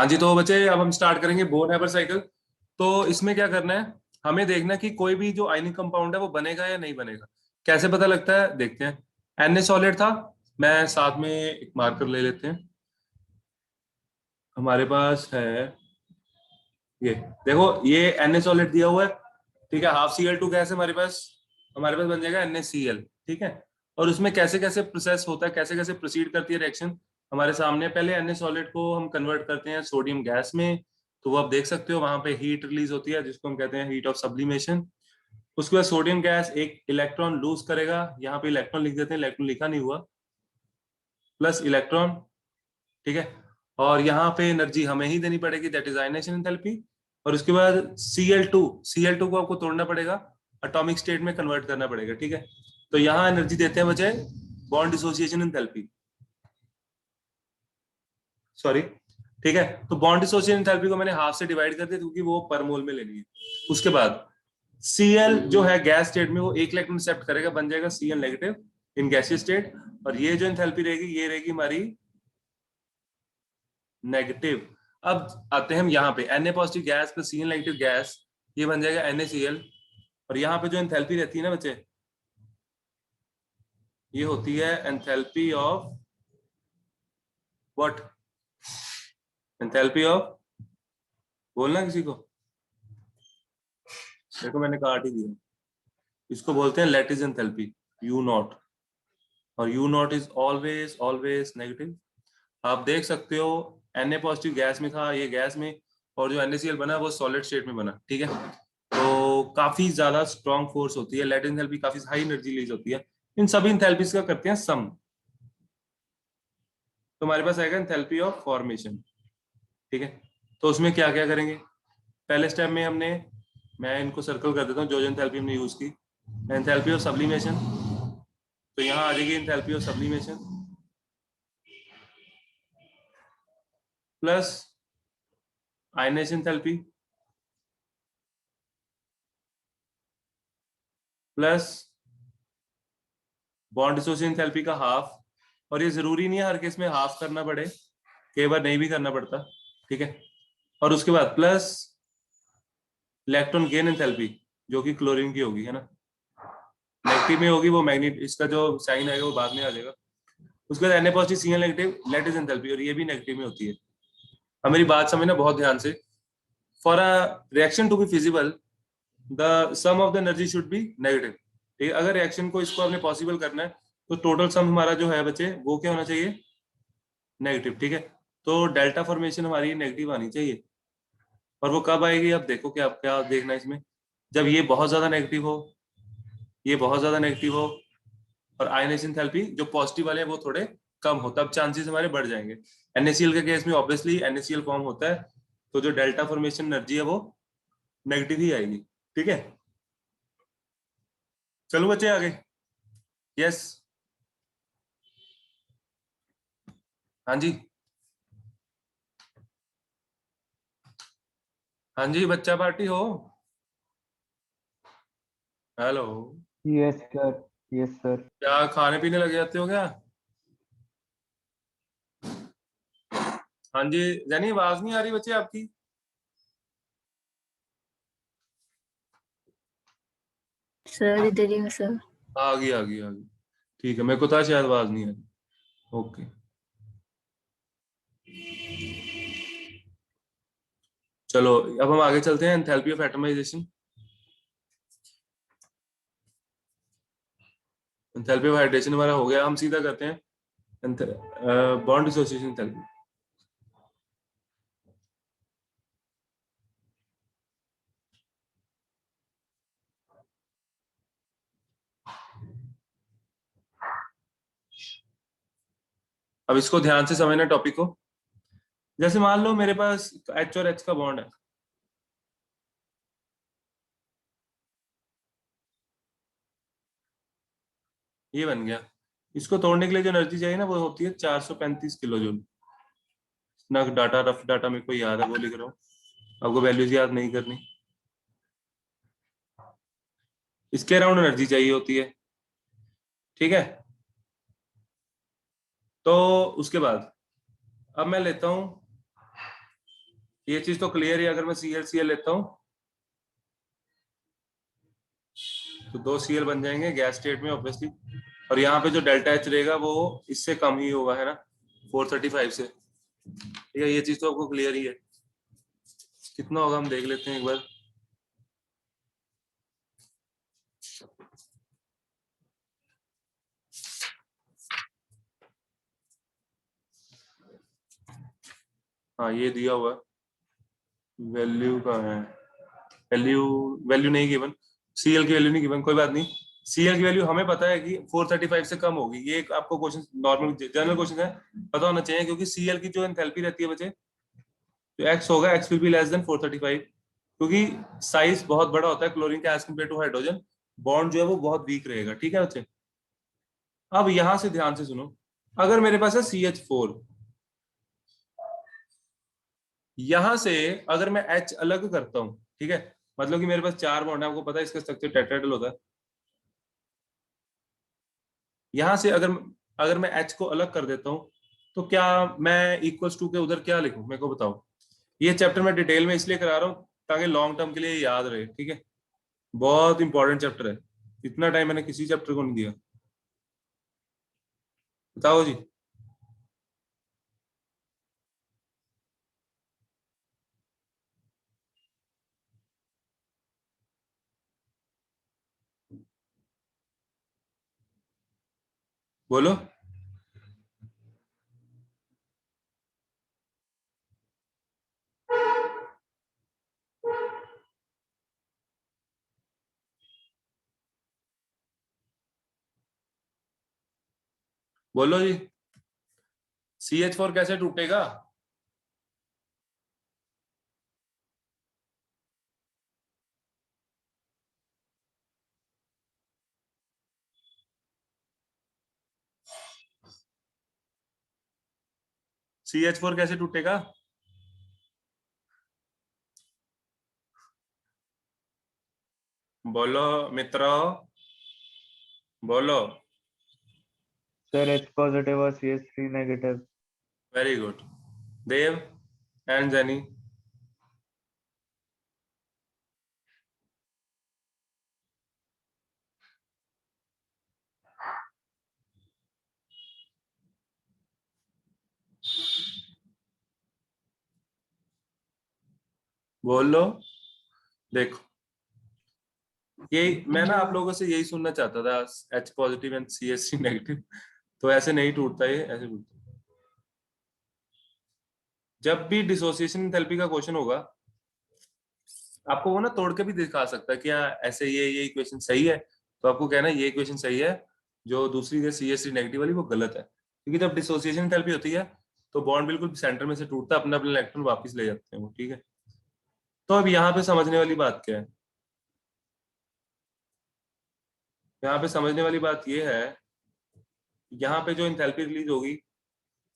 हाँ जी, तो बच्चे अब हम स्टार्ट करेंगे बोर हैबर साइकिल। तो इसमें क्या करना है, हमें देखना है कि कोई भी जो आयनिक कंपाउंड है वो बनेगा या नहीं बनेगा। कैसे पता लगता है, देखते हैं। Na सॉलिड था, मैं साथ में एक मार्कर ले लेते हैं। हमारे पास है ये, देखो ये Na सॉलिड दिया हुआ है, ठीक है। हाफ Cl2 गैस है हमारे पास बन जाएगा NaCl, ठीक है। और उसमें कैसे कैसे प्रोसेस होता है, कैसे कैसे प्रोसीड करती है रिएक्शन हमारे सामने। पहले Na सॉलिड को हम कन्वर्ट करते हैं सोडियम गैस में, तो वो आप देख सकते हो वहां पे हीट रिलीज होती है जिसको हम कहते हैं हीट ऑफ सब्लिमेशन। उसके बाद सोडियम गैस एक इलेक्ट्रॉन लूज करेगा, यहाँ पे इलेक्ट्रॉन लिख देते हैं, इलेक्ट्रॉन लिखा नहीं हुआ, प्लस इलेक्ट्रॉन, ठीक है। और यहाँ पे एनर्जी हमें ही देनी पड़ेगी, दैट इज आयनेशन एंथैल्पी। और उसके बाद Cl2 को आपको तोड़ना पड़ेगा, एटॉमिक स्टेट में कन्वर्ट करना पड़ेगा, ठीक है। तो यहाँ एनर्जी देते हैं बचे बॉन्ड डिसोसिएशन एंथैल्पी, सॉरी, ठीक है। तो बॉन्ड डिसोसिएशन एंथैल्पी को मैंने हाफ से डिवाइड कर दिया क्योंकि वो पर मोल में लेनी है। उसके बाद Cl जो है गैस स्टेट में वो एक इलेक्ट्रॉन एक्सेप्ट करेगा, बन जाएगा Cl negative in gaseous state. और ये जो एंथैल्पी रहेगी ये रहेगी हमारी नेगेटिव। अब आते हैं हम यहाँ पे Na positive gas plus Cl negative gas, ये बन जाएगा NaCl। और यहाँ पे जो एंथैल्पी रहती है ना बच्चे, ये होती है enthalpy of what, enthalpy of, बोलना किसी को, देखो मैंने काट ही दिया। इसको बोलते हैं लैटिस एंथैल्पी, U0। और U0 is always always negative. आप देख सकते हो Na पॉजिटिव गैस में था, ये गैस में, और जो NaCl बना वो सॉलिड स्टेट में बना, ठीक है। तो काफी ज्यादा स्ट्रॉन्ग फोर्स होती है, लैटिस एंथैल्पी काफी हाई एनर्जी रिलीज होती है। इन सभी एंथैल्पीज का करते हैं सम, तो हमारे पास आएगा एंथैल्पी ऑफ फॉर्मेशन, ठीक है। तो उसमें क्या क्या करेंगे, पहले स्टेप में हमने, मैं इनको सर्कल कर देता हूँ जो जो एंथैल्पी हमने यूज की। एंथैल्पी ऑफ सब्लिमेशन, तो यहाँ आ जाएगी enthalpy of sublimation plus ionisation enthalpy plus bond dissociation enthalpy का हाफ। और ये जरूरी नहीं है हर केस में हाफ करना पड़े, कई बार नहीं भी करना पड़ता, ठीक है। और उसके बाद प्लस इलेक्ट्रॉन गेन एंथैल्पी जो कि क्लोरीन की होगी, है ना, नेगेटिव में होगी, वो मैग्नेट इसका जो साइन आएगा वो बाद में आ जाएगा। उसके बाद Na positive Cl negative lattice enthalpy, और ये भी नेगेटिव में होती है। अब मेरी बात समझना बहुत ध्यान से, for a reaction to be feasible the sum of the energy should be negative, ठीक है। अगर रिएक्शन को इसको आपने पॉसिबल करना है तो टोटल सम हमारा जो है बच्चे वो क्या होना चाहिए, नेगेटिव, ठीक है। तो डेल्टा फॉर्मेशन हमारी नेगेटिव आनी चाहिए। और वो कब आएगी, अब देखो क्या क्या देखना है इसमें, जब ये बहुत ज्यादा नेगेटिव हो, ये बहुत ज्यादा नेगेटिव हो, और आयनेशन एंथैल्पी जो पॉजिटिव वाले हैं वो थोड़े कम हो, तब चांसेस हमारे बढ़ जाएंगे। NaCl के केस में ऑब्वियसली NaCl फॉर्म होता है, तो जो डेल्टा फॉर्मेशन एनर्जी है वो नेगेटिव ही आएगी, ठीक है। चलो बच्चे आगे, यस, हाँ जी, हाँ जी, बच्चा पार्टी हो, hello, yes sir, yes sir. क्या खाने पीने लग जाते हो क्या? हाँ जी, यानी आवाज नहीं आ रही बच्चे आपकी? सर इधर ही हूँ सर। आ गई आ गई आ गई, ठीक है, मेरे को था शायद आवाज नहीं आ रही, ओके। चलो अब हम आगे चलते हैं, enthalpy of atomization. Enthalpy of hydration हमारा हो गया, हम सीधा करते हैं बॉन्ड डिसोसिएशन एंथैल्पी। अब इसको ध्यान से समझना टॉपिक को। जैसे मान लो मेरे पास H और H का बॉन्ड है, ये बन गया। इसको तोड़ने के लिए जो एनर्जी चाहिए ना वो होती है 435 किलो जूल। ना डाटा, रफ डाटा मेरे को याद है वो लिख रहा हूँ, आपको वैल्यूज याद नहीं करनी। इसके अराउंड एनर्जी चाहिए होती है, ठीक है। तो उसके बाद अब मैं लेता हूं ये चीज तो क्लियर है। अगर मैं ClCl लेता हूं तो 2 Cl बन जाएंगे गैस स्टेट में ऑब्वियसली, और यहाँ पे जो डेल्टा H रहेगा वो इससे कम ही होगा, है ना, 435 से। ठीक है, ये चीज तो आपको क्लियर ही है। कितना होगा हम देख लेते हैं एक बार। हाँ ये दिया हुआ है, वैल्यू कहाँ है, वैल्यू वैल्यू नहीं गिवन, Cl की वैल्यू नहीं गिवन, कोई बात नहीं। Cl की वैल्यू हमें पता है कि 435 से कम होगी, ये एक आपको क्वेश्चन नॉर्मल जनरल क्वेश्चन है, पता होना चाहिए, क्योंकि Cl की जो एंथैल्पी रहती है बच्चे, तो x होगा, x will be less than 435, क्योंकि साइज बहुत बड़ा होता है क्लोरीन का as compare to hydrogen, bond जो है वो बहुत वीक रहेगा। ठीक है बच्चे, अब यहां से ध्यान से सुनो, अगर मेरे पास है CH4, यहां से अगर मैं H अलग करता हूं, ठीक है, मतलब कि मेरे पास 4 बॉन्ड है, आपको पता है इसका स्ट्रक्चर टेट्राहेड्रल होता है। यहां से अगर अगर मैं H को अलग कर देता हूं, तो क्या मैं इक्वल्स टू के उधर क्या लिखूं, मेरे को बताओ। ये चैप्टर मैं डिटेल में इसलिए करा रहा हूं ताकि लॉन्ग टर्म के लिए याद रहे। ठीक है, बहुत इंपॉर्टेंट चैप्टर है, इतना टाइम मैंने किसी चैप्टर को नहीं दिया। बताओ जी। बोलो। बोलो जी, CH4 कैसे टूटेगा। CH4 कैसे टूटेगा। बोलो मित्रों, बोलो। Sir, H positive or CH3 negative. Very good Dev and Jenny. बोलो। देखो, ये मैं ना आप लोगों से यही सुनना चाहता था, H positive and CH3 negative, तो ऐसे नहीं टूटता, ये ऐसे टूटता। जब भी डिसोसिएशन एंथैल्पी का क्वेश्चन होगा, आपको वो ना तोड़ के भी दिखा सकता है कि हाँ ऐसे ये इक्वेशन सही है, तो आपको कहना है ये इक्वेशन सही है, जो दूसरी है CH3 नेगेटिव वाली वो गलत है, क्योंकि जब डिसोसिएशन एंथैल्पी होती है तो बॉन्ड बिल्कुल सेंटर में से टूटता है, अपना अपना इलेक्ट्रॉन वापस ले जाते हैं वो। ठीक है, तो अब यहाँ पे समझने वाली बात क्या है, यहाँ पे समझने वाली बात ये है, यहाँ पे जो एंथैल्पी रिलीज होगी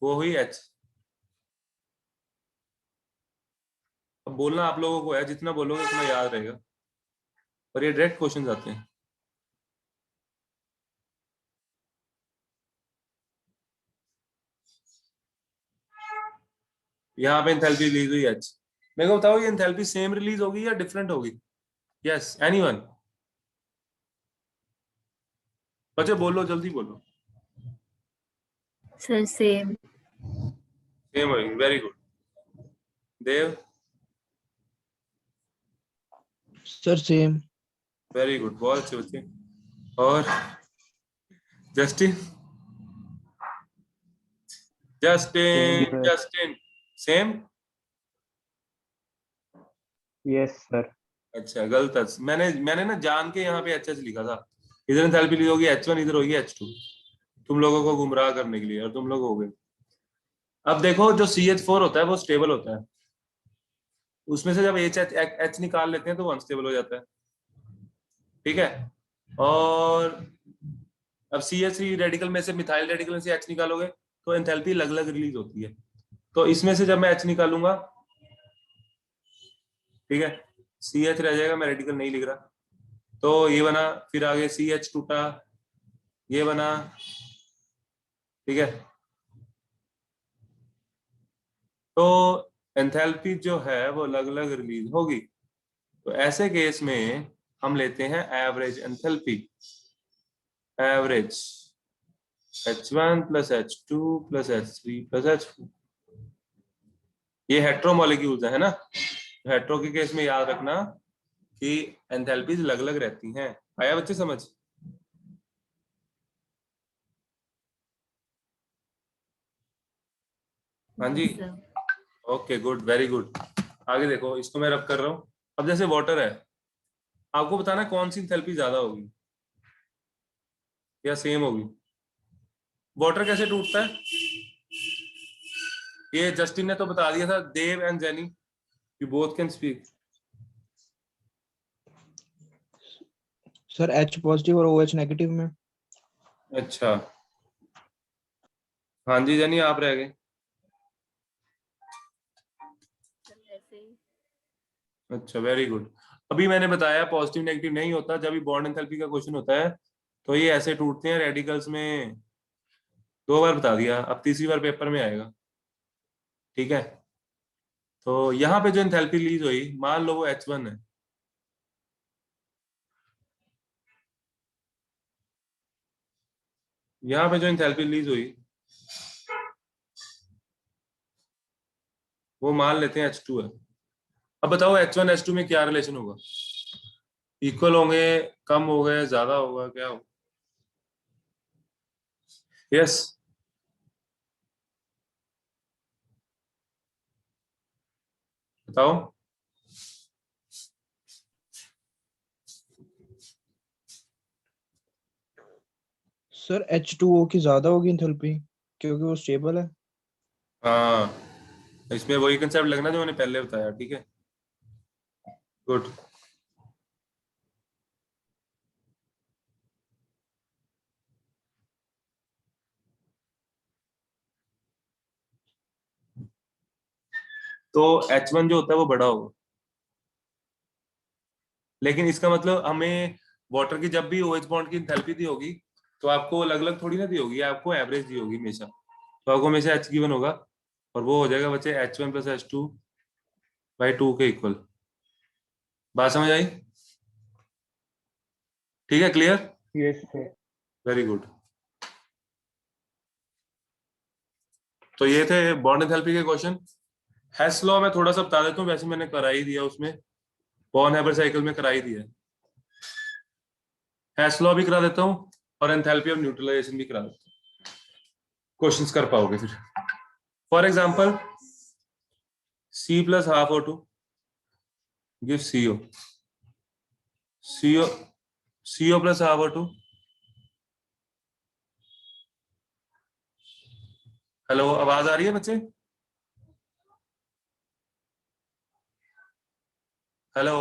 वो हुई H। अब बोलना आप लोगों को है, जितना बोलोगे उतना याद रहेगा, और ये डायरेक्ट क्वेश्चन आते हैं। यहाँ पे एंथैल्पी रिलीज हुई H, मेरे को बताओ ये एंथैल्पी सेम रिलीज होगी या डिफरेंट होगी। यस एनीवन, बच्चे बोलो, जल्दी बोलो। Sir same. सेम होगी, very good. Dev. Sir same. Very good, बहुत अच्छे बच्चे। और Justin. Same, Justin sir. Justin same. Yes, sir. अच्छा गलत है, मैंने मैंने ना जान के यहाँ पे HH लिखा था, इधर एंथैल्पी रिलीज होगी H1, इधर होगी H2, तुम लोगों को गुमराह करने के लिए, और तुम लोग हो गए। अब देखो जो CH4 होता है वो स्टेबल होता है, उसमें से जब H निकाल लेते हैं तो वो अनस्टेबल हो जाता है। ठीक है, और अब CH3 रेडिकल में से, मिथाइल रेडिकल में से H निकालोगे तो एंथैल्पी अलग अलग रिलीज होती है, तो इसमें से जब मैं H निकालूंगा, ठीक है, CH रह जाएगा, मैं रेडिकल नहीं लिख रहा, तो ये बना, फिर आगे CH टूटा, ये बना। ठीक है, तो एंथैल्पी जो है वो अलग अलग रिलीज होगी। तो ऐसे केस में हम लेते हैं average enthalpy, average H1 plus H2 plus H3 plus H4। ये हेट्रो मॉलिक्यूल्स है ना। हेट्रो के केस में याद रखना कि एंथैल्पीज अलग अलग रहती हैं। आया बच्चे समझ? हाँ जी, Yes, sir. Okay good, very good. आगे देखो, इसको मैं रब कर रहा हूँ। अब जैसे वाटर है, आपको बताना है कौन सी एंथैल्पी ज्यादा होगी या सेम होगी। वाटर कैसे टूटता है, ये जस्टिन ने तो बता दिया था। Dev and Jenny, you both can speak. Sir H positive और OH नेगेटिव में। अच्छा, हाँ जी जेनी, आप रह गए। सर ऐसे ही। अच्छा, वेरी गुड। अभी मैंने बताया पॉजिटिव नेगेटिव नहीं होता, जब भी बॉन्ड एंथैल्पी का क्वेश्चन होता है तो ये ऐसे टूटते हैं रेडिकल्स में। 2 बार बता दिया, अब तीसरी बार पेपर में आएगा, ठीक है। तो यहाँ पे जो एंथैल्पी रिलीज हुई, मान लो वो H1 है, यहाँ पे जो एंथैल्पी रिलीज हुई वो मान लेते हैं H2 है। अब बताओ H1 H2 में क्या रिलेशन होगा, इक्वल होंगे, कम हो गए, ज्यादा होगा, क्या होगा? यस, बताओ। सर H2O की ज्यादा होगी एंथैल्पी क्योंकि वो स्टेबल है। हाँ, इसमें वही कंसेप्ट लगना जो मैंने पहले बताया, ठीक है, गुड। तो H1 जो होता है वो बड़ा होगा, लेकिन इसका मतलब हमें वाटर की जब भी OH बॉन्ड की एंथैल्पी दी होगी तो आपको अलग अलग थोड़ी ना दी होगी, आपको एवरेज दी होगी हमेशा। तो आपको हमेशा H गिवन होगा और वो हो जाएगा बच्चे H1 प्लस H2 बाई 2 के इक्वल। बात समझ आई? ठीक है, clear, yes sir. Very good. तो ये थे बॉन्ड एंथैल्पी के क्वेश्चन। हेस लॉ मैं थोड़ा सा बता देता हूँ, वैसे मैंने करा ही दिया उसमें, बॉर्न हैबर साइकिल में करा ही दिया। हेस लॉ भी करा देता हूँ और एंथैल्पी ऑफ न्यूट्रलाइजेशन भी करा देता हूँ, क्वेश्चंस कर पाओगे फिर। For example, C plus half O2 give CO, CO CO plus half O2। Hello, आवाज आ रही है बच्चे? हेलो।